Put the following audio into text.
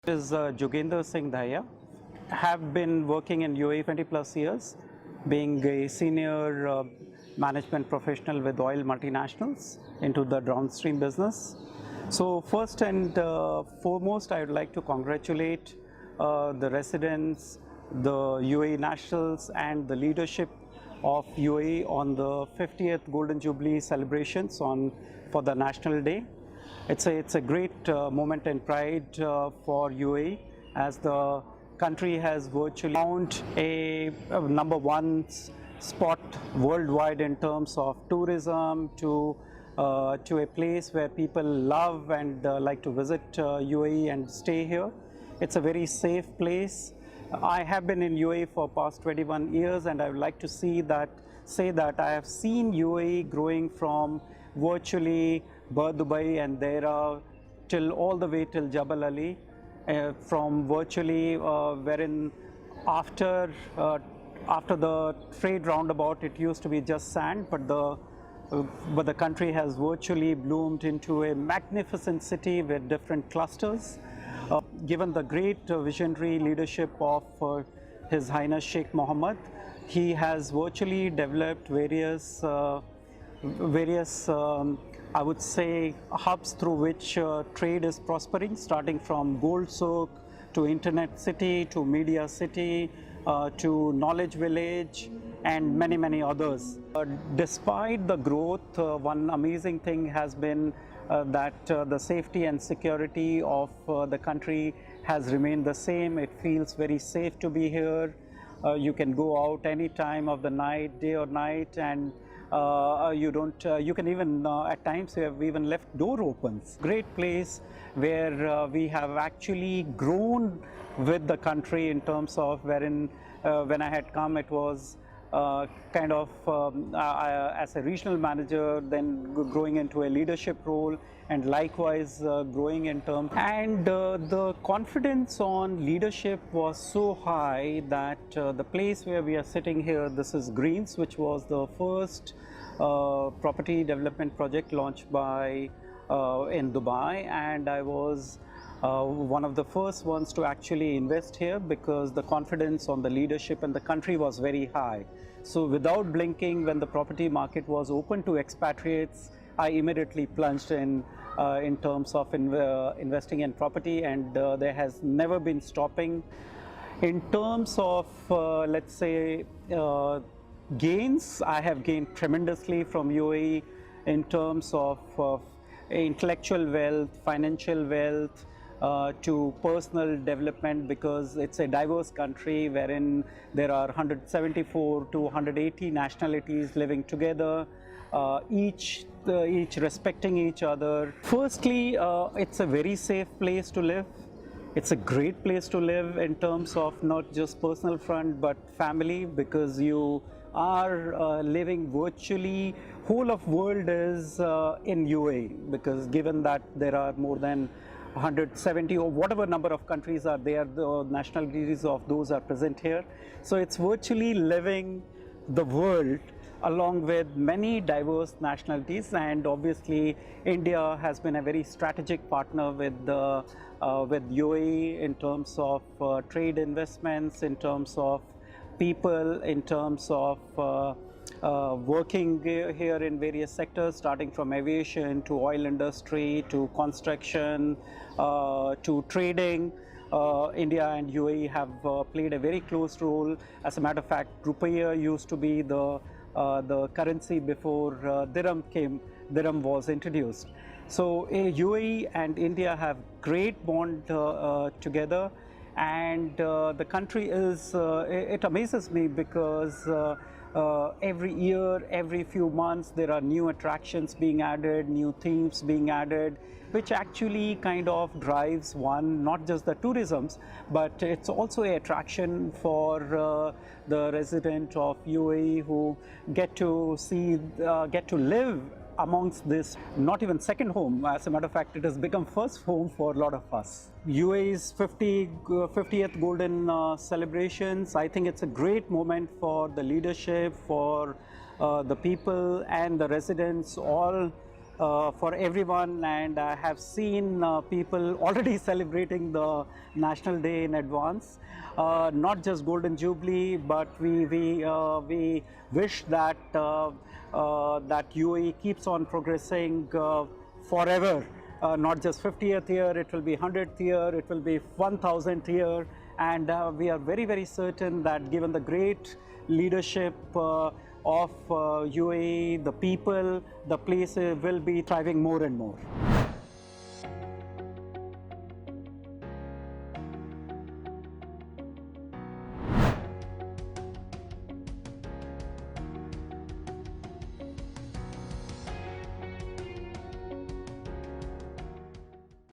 Is Joginder Singh Dahiya. Have been working in UAE 20 plus years, being a senior management professional with oil multinationals into the downstream business. So first and foremost, I would like to congratulate the residents, the UAE nationals and the leadership of UAE on the 50th Golden Jubilee celebrations for the National Day. It's a great moment and pride for UAE, as the country has virtually found a number one spot worldwide in terms of tourism to a place where people love and like to visit UAE and stay here. It's a very safe place. I have been in UAE for past 21 years, and I would like to say that I have seen UAE growing from virtually Dubai and Dahiya till all the way till Jabal Ali, from virtually wherein after the trade roundabout it used to be just sand, but the country has virtually bloomed into a magnificent city with different clusters. Given the great visionary leadership of His Highness Sheikh Mohammed, he has virtually developed various I would say hubs through which trade is prospering, starting from Gold Souk to Internet City to Media City to Knowledge Village and many others. Despite the growth, one amazing thing has been that the safety and security of the country has remained the same. It feels very safe to be here. You can go out any time of the night, day or night, and you can even at times we have even left door opens. Great place where we have actually grown with the country in terms of wherein when I had come, it was kind of as a regional manager, then growing into a leadership role, and likewise growing in terms. And the confidence on leadership was so high that the place where we are sitting here, this is Greens, which was the first property development project launched by in Dubai, and I was one of the first ones to actually invest here because the confidence on the leadership and the country was very high. So without blinking, when the property market was open to expatriates, I immediately plunged in terms of investing in property, and there has never been stopping. In terms of let's say gains, I have gained tremendously from UAE in terms of intellectual wealth, financial wealth, to personal development, because it's a diverse country wherein there are 174 to 180 nationalities living together, each respecting each other. Firstly, it's a very safe place to live. It's a great place to live in terms of not just personal front but family, because you are living virtually, whole of world is in UAE, because given that there are more than 170 or whatever number of countries are there, the nationalities of those are present here. So it's virtually living the world along with many diverse nationalities. And obviously India has been a very strategic partner with UAE in terms of trade investments, in terms of people, in terms of working here in various sectors, starting from aviation to oil industry to construction to trading. India and UAE have played a very close role. As a matter of fact, Rupiah used to be the currency before dirham was introduced. So UAE and India have great bond together, and the country is, it amazes me because every year, every few months, there are new attractions being added, new themes being added, which actually kind of drives one, not just the tourisms, but it's also an attraction for the resident of UAE who get to see, get to live amongst this, not even second home. As a matter of fact, it has become first home for a lot of us. UAE's 50th Golden celebrations, I think it's a great moment for the leadership, for the people and the residents, all for everyone, and I have seen people already celebrating the National Day in advance. Not just Golden Jubilee, but we wish that that UAE keeps on progressing forever. Not just 50th year, it will be 100th year, it will be 1000th year, and we are very, very certain that given the great leadership of UAE, the people, the place will be thriving more and more.